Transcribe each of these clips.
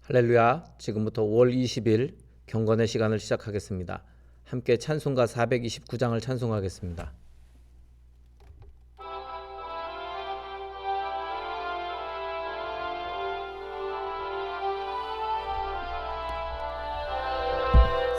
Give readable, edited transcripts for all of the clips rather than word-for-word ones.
할렐루야. 지금부터 5월 20일 경건의 시간을 시작하겠습니다. 함께 찬송가 429장을 찬송하겠습니다.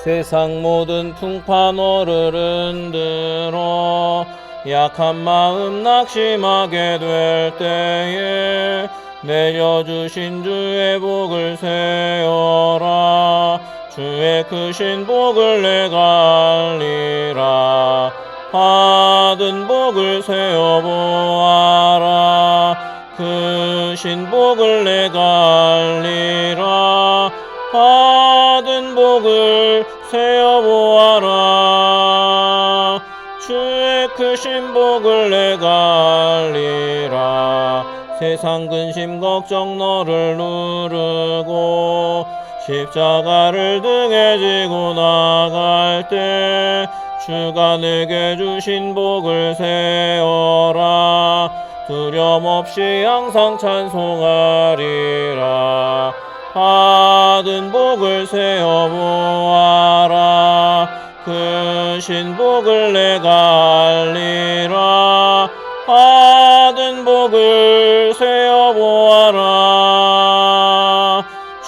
세상 모든 풍파노를 흔들어 약한 마음 낙심하게 될 때에 내려주신 주의 복을 세어라. 주의 크신 복을 내가 알리라. 받은 복을 세어보아라. 크신 복을 내가 알리라. 받은 복을 세어보아라. 주의 크신 복을 내가 알리라. 세상 근심 걱정 너를 누르고 십자가를 등에 지고 나갈 때 주가 내게 주신 복을 세어라. 두려움 없이 항상 찬송하리라. 받은 복을 세어보아라. 크신 복을 내가 알리라. 받은 복을 세어보아라.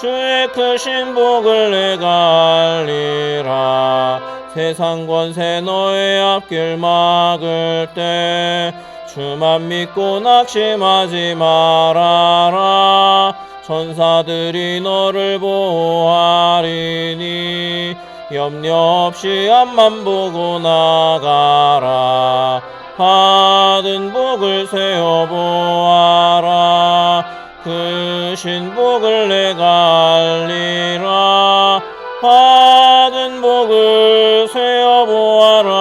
주의 크신 복을 내가 알리라. 세상 권세 너의 앞길 막을 때 주만 믿고 낙심하지 말아라. 천사들이 너를 보호하리니 염려 없이 앞만 보고 나가라. 받은 복을 세어보아라. 크신 복을 내가 알리라. 받은 복을 세어보아라.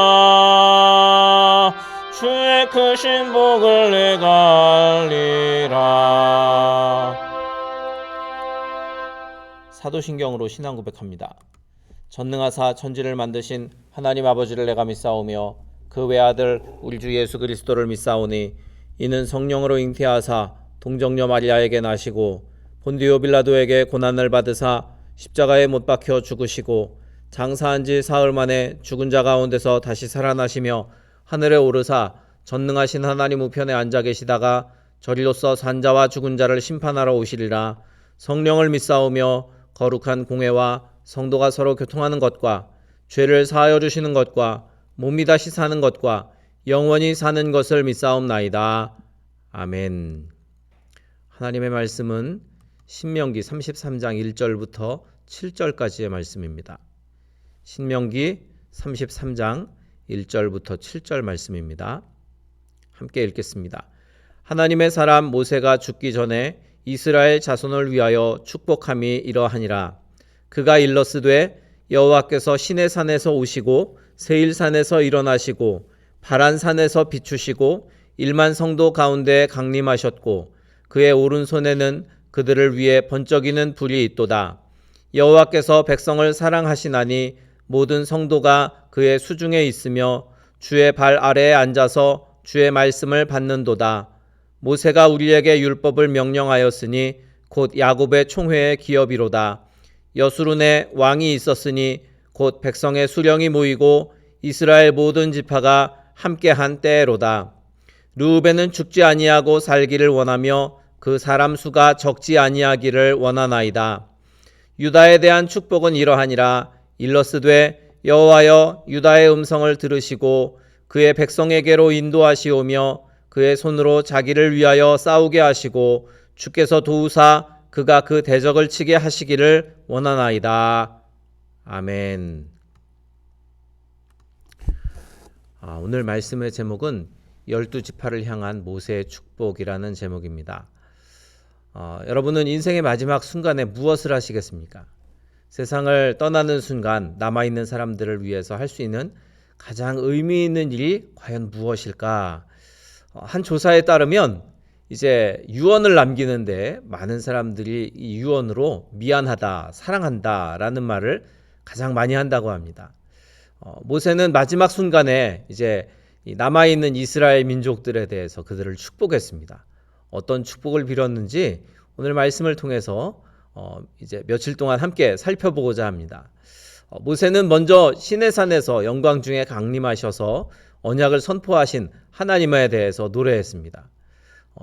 주의 크신 복을 내가 알리라. 사도신경으로 신앙 고백합니다. 전능하사 천지를 만드신 하나님 아버지를 내가 믿사오며 그 외아들 우리 주 예수 그리스도를 믿사오니 이는 성령으로 잉태하사 동정녀 마리아에게 나시고 본디오 빌라도에게 고난을 받으사 십자가에 못 박혀 죽으시고 장사한 지 사흘 만에 죽은 자 가운데서 다시 살아나시며 하늘에 오르사 전능하신 하나님 우편에 앉아 계시다가 저리로서 산 자와 죽은 자를 심판하러 오시리라. 성령을 믿사오며 거룩한 공회와 성도가 서로 교통하는 것과 죄를 사하여 주시는 것과 몸이 다시 사는 것과 영원히 사는 것을 믿사옵나이다. 아멘. 하나님의 말씀은 신명기 33장 1절부터 7절까지의 말씀입니다. 신명기 33장 1절부터 7절 말씀입니다. 함께 읽겠습니다. 하나님의 사람 모세가 죽기 전에 이스라엘 자손을 위하여 축복함이 이러하니라. 그가 일러스되 여호와께서 시내산에서 오시고 세일산에서 일어나시고 바란산에서 비추시고 1만 성도 가운데 강림하셨고 그의 오른손에는 그들을 위해 번쩍이는 불이 있도다. 여호와께서 백성을 사랑하시나니 모든 성도가 그의 수중에 있으며 주의 발 아래에 앉아서 주의 말씀을 받는도다. 모세가 우리에게 율법을 명령하였으니 곧 야곱의 총회의 기업이로다. 여수룬에 왕이 있었으니 곧 백성의 수령이 모이고 이스라엘 모든 지파가 함께한 때로다. 르우벤은 죽지 아니하고 살기를 원하며 그 사람 수가 적지 아니하기를 원하나이다. 유다에 대한 축복은 이러하니라. 일러스되 여호와여 유다의 음성을 들으시고 그의 백성에게로 인도하시오며 그의 손으로 자기를 위하여 싸우게 하시고 주께서 도우사 그가 그 대적을 치게 하시기를 원하나이다. 아멘. 오늘 말씀의 제목은 12지파를 향한 모세의 축복이라는 제목입니다. 여러분은 인생의 마지막 순간에 무엇을 하시겠습니까? 세상을 떠나는 순간 남아있는 사람들을 위해서 할 수 있는 가장 의미 있는 일이 과연 무엇일까? 한 조사에 따르면 이제 유언을 남기는데 많은 사람들이 이 유언으로 미안하다, 사랑한다 라는 말을 가장 많이 한다고 합니다. 모세는 마지막 순간에 이제 남아있는 이스라엘 민족들에 대해서 그들을 축복했습니다. 어떤 축복을 빌었는지 오늘 말씀을 통해서 이제 며칠 동안 함께 살펴보고자 합니다. 모세는 먼저 시내산에서 영광 중에 강림하셔서 언약을 선포하신 하나님에 대해서 노래했습니다.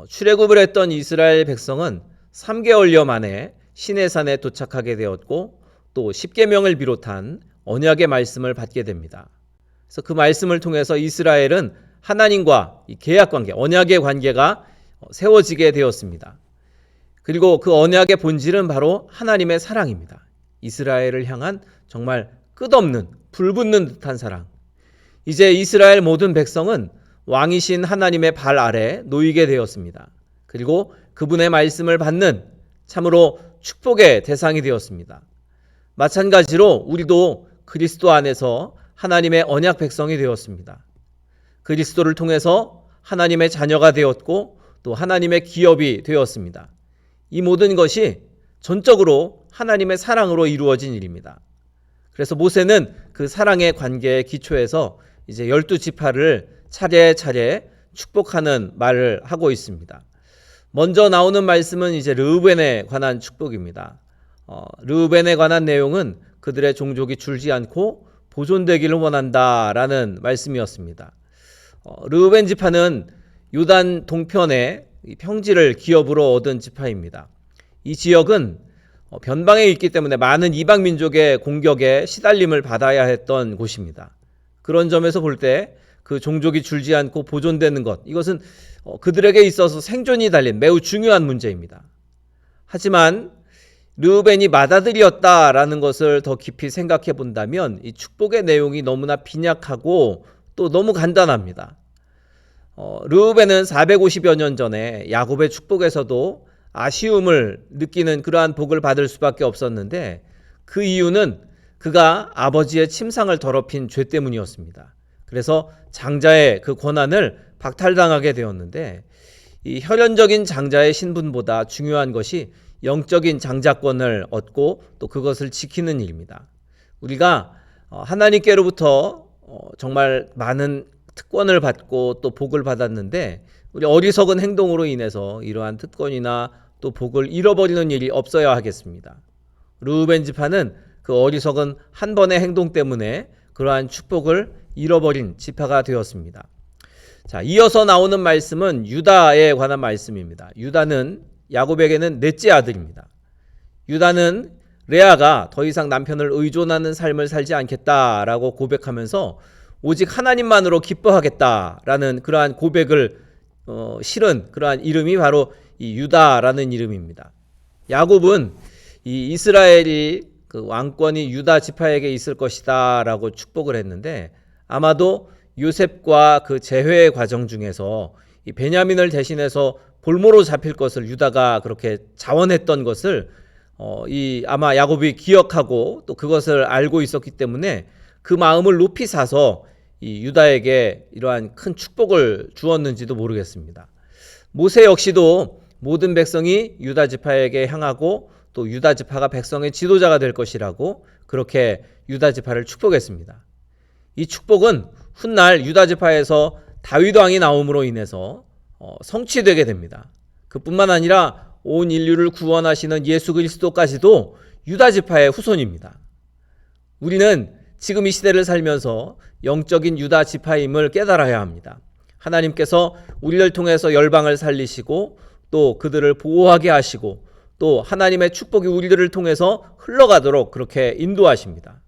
출애굽을 했던 이스라엘 백성은 3개월여 만에 시내산에 도착하게 되었고 또 십계명을 비롯한 언약의 말씀을 받게 됩니다. 그래서 그 말씀을 통해서 이스라엘은 하나님과 이 계약 관계, 언약의 관계가 세워지게 되었습니다. 그리고 그 언약의 본질은 바로 하나님의 사랑입니다. 이스라엘을 향한 정말 끝없는 불붙는 듯한 사랑. 이제 이스라엘 모든 백성은 왕이신 하나님의 발 아래 놓이게 되었습니다. 그리고 그분의 말씀을 받는 참으로 축복의 대상이 되었습니다. 마찬가지로 우리도 그리스도 안에서 하나님의 언약 백성이 되었습니다. 그리스도를 통해서 하나님의 자녀가 되었고 또 하나님의 기업이 되었습니다. 이 모든 것이 전적으로 하나님의 사랑으로 이루어진 일입니다. 그래서 모세는 그 사랑의 관계에 기초해서 이제 12지파를 차례차례 축복하는 말을 하고 있습니다. 먼저 나오는 말씀은 이제 르우벤에 관한 축복입니다. 르우벤에 관한 내용은 그들의 종족이 줄지 않고 보존되기를 원한다라는 말씀이었습니다. 르우벤 지파는 요단 동편의 평지를 기업으로 얻은 지파입니다. 이 지역은 변방에 있기 때문에 많은 이방 민족의 공격에 시달림을 받아야 했던 곳입니다. 그런 점에서 볼 때 그 종족이 줄지 않고 보존되는 것, 이것은 그들에게 있어서 생존이 달린 매우 중요한 문제입니다. 하지만 르우벤이 맏아들이었다라는 것을 더 깊이 생각해 본다면 이 축복의 내용이 너무나 빈약하고 또 너무 간단합니다. 르우벤은 450여 년 전에 야곱의 축복에서도 아쉬움을 느끼는 그러한 복을 받을 수밖에 없었는데 그 이유는 그가 아버지의 침상을 더럽힌 죄 때문이었습니다. 그래서 장자의 그 권한을 박탈당하게 되었는데 이 혈연적인 장자의 신분보다 중요한 것이 영적인 장자권을 얻고 또 그것을 지키는 일입니다. 우리가 하나님께로부터 정말 많은 특권을 받고 또 복을 받았는데 우리 어리석은 행동으로 인해서 이러한 특권이나 또 복을 잃어버리는 일이 없어야 하겠습니다. 르우벤 지파는 그 어리석은 한 번의 행동 때문에 그러한 축복을 잃어버린 지파가 되었습니다. 자, 이어서 나오는 말씀은 유다에 관한 말씀입니다. 유다는 야곱에게는 넷째 아들입니다. 유다는 레아가 더 이상 남편을 의존하는 삶을 살지 않겠다라고 고백하면서 오직 하나님만으로 기뻐하겠다라는 그러한 고백을 실은 그러한 이름이 바로 이 유다라는 이름입니다. 야곱은 이 이스라엘이 그 왕권이 유다 지파에게 있을 것이다라고 축복을 했는데 아마도 요셉과 그 재회의 과정 중에서 이 베냐민을 대신해서 볼모로 잡힐 것을 유다가 그렇게 자원했던 것을 아마 야곱이 기억하고 또 그것을 알고 있었기 때문에 그 마음을 높이 사서 이 유다에게 이러한 큰 축복을 주었는지도 모르겠습니다. 모세 역시도 모든 백성이 유다 지파에게 향하고 또 유다 지파가 백성의 지도자가 될 것이라고 그렇게 유다 지파를 축복했습니다. 이 축복은 훗날 유다 지파에서 다윗 왕이 나옴으로 인해서 성취되게 됩니다. 그뿐만 아니라 온 인류를 구원하시는 예수 그리스도까지도 유다 지파의 후손입니다. 우리는 지금 이 시대를 살면서 영적인 유다 지파임을 깨달아야 합니다. 하나님께서 우리를 통해서 열방을 살리시고 또 그들을 보호하게 하시고 또 하나님의 축복이 우리들을 통해서 흘러가도록 그렇게 인도하십니다.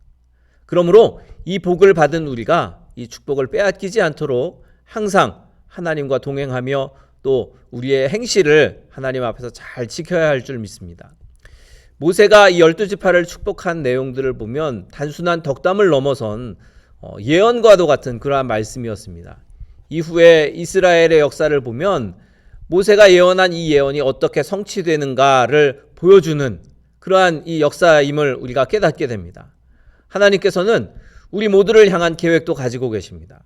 그러므로 이 복을 받은 우리가 이 축복을 빼앗기지 않도록 항상 하나님과 동행하며 또 우리의 행실을 하나님 앞에서 잘 지켜야 할 줄 믿습니다. 모세가 이 12지파를 축복한 내용들을 보면 단순한 덕담을 넘어선 예언과도 같은 그러한 말씀이었습니다. 이후에 이스라엘의 역사를 보면 모세가 예언한 이 예언이 어떻게 성취되는가를 보여주는 그러한 이 역사임을 우리가 깨닫게 됩니다. 하나님께서는 우리 모두를 향한 계획도 가지고 계십니다.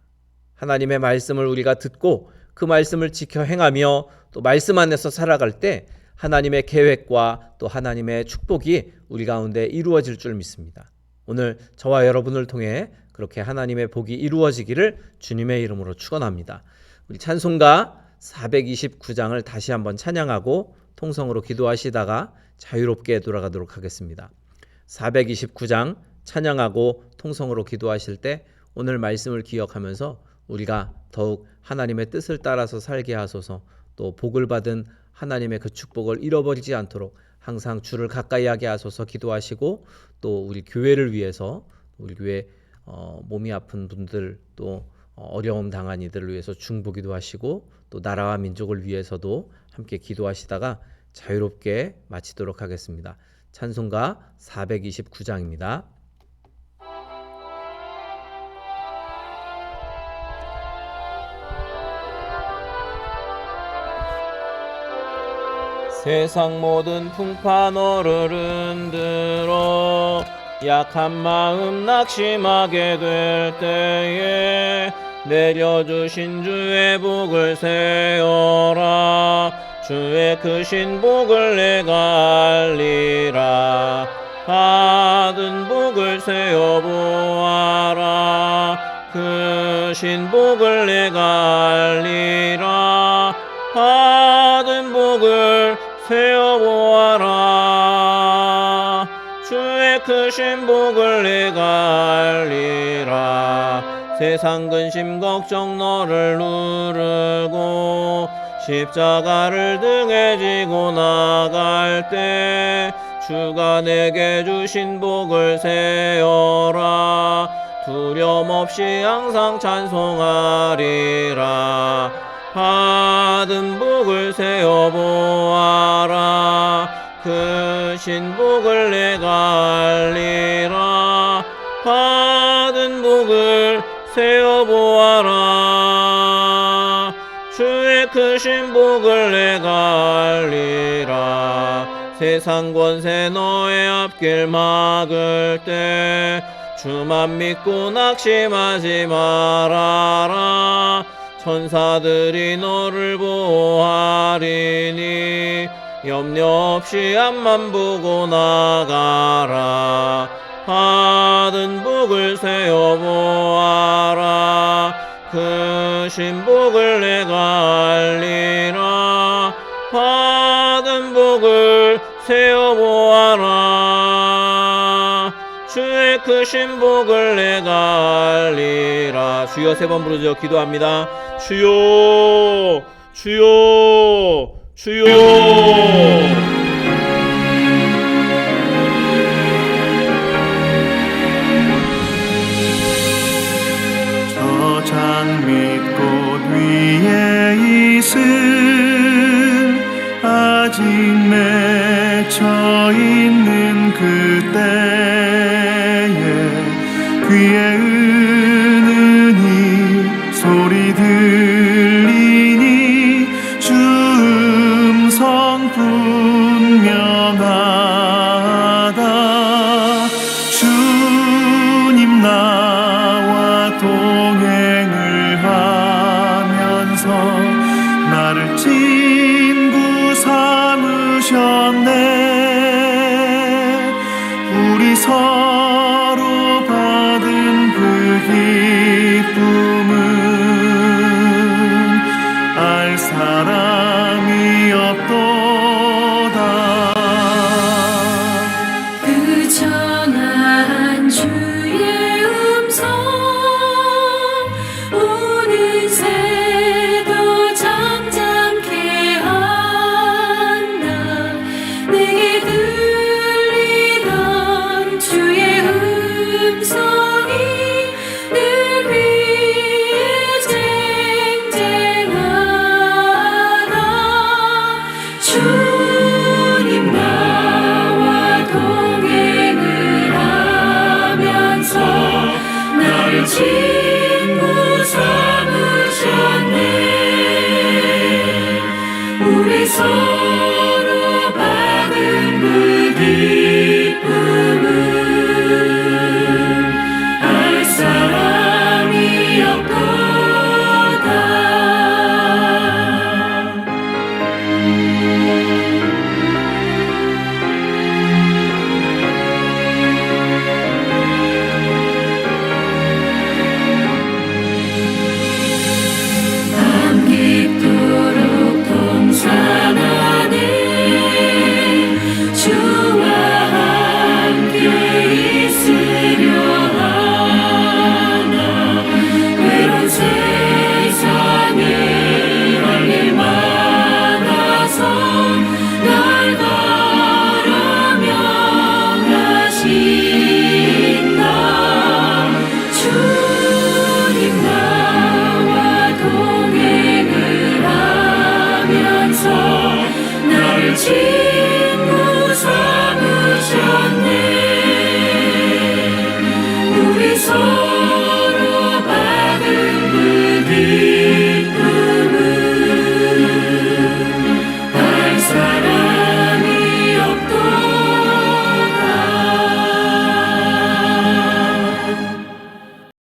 하나님의 말씀을 우리가 듣고 그 말씀을 지켜 행하며 또 말씀 안에서 살아갈 때 하나님의 계획과 또 하나님의 축복이 우리 가운데 이루어질 줄 믿습니다. 오늘 저와 여러분을 통해 그렇게 하나님의 복이 이루어지기를 주님의 이름으로 축원합니다. 우리 찬송가 429장을 다시 한번 찬양하고 통성으로 기도하시다가 자유롭게 돌아가도록 하겠습니다. 429장 찬양하고 통성으로 기도하실 때 오늘 말씀을 기억하면서 우리가 더욱 하나님의 뜻을 따라서 살게 하소서, 또 복을 받은 하나님의 그 축복을 잃어버리지 않도록 항상 주를 가까이 하게 하소서 기도하시고, 또 우리 교회를 위해서, 우리 교회 몸이 아픈 분들, 또 어려움 당한 이들을 위해서 중보기도 하시고, 또 나라와 민족을 위해서도 함께 기도하시다가 자유롭게 마치도록 하겠습니다. 찬송가 429장입니다. 세상 모든 풍파 너를 흔들어 약한 마음 낙심하게 될 때에 내려주신 주의 복을 세어라. 주의 크신 복을 내가 알리라. 받은 복을 세어보아라. 크신 복을 내가 알리라. 받은 복을 세어보아라. 주의 크신 복을 내가 알리라. 세상 근심 걱정 너를 누르고 십자가를 등에 지고 나갈 때 주가 내게 주신 복을 세어라. 두려움 없이 항상 찬송하리라. 받은 복을 세어보아라. 크신 복을 내가 알리라. 받은 복을 세어보아라. 주의 크신 복을 내가 알리라. 세상 권세 너의 앞길 막을 때 주만 믿고 낙심하지 말아라. 천사들이 너를 보호하리니 염려 없이 앞만 보고 나가라. 받은 복을 세어보아라. 크신 복을 내가 알리라. 받은 복을 세어보아라. 주의 크신 복을 내가 알리라. 주여 세 번 부르죠. 기도합니다. 주여, 주여, 주여.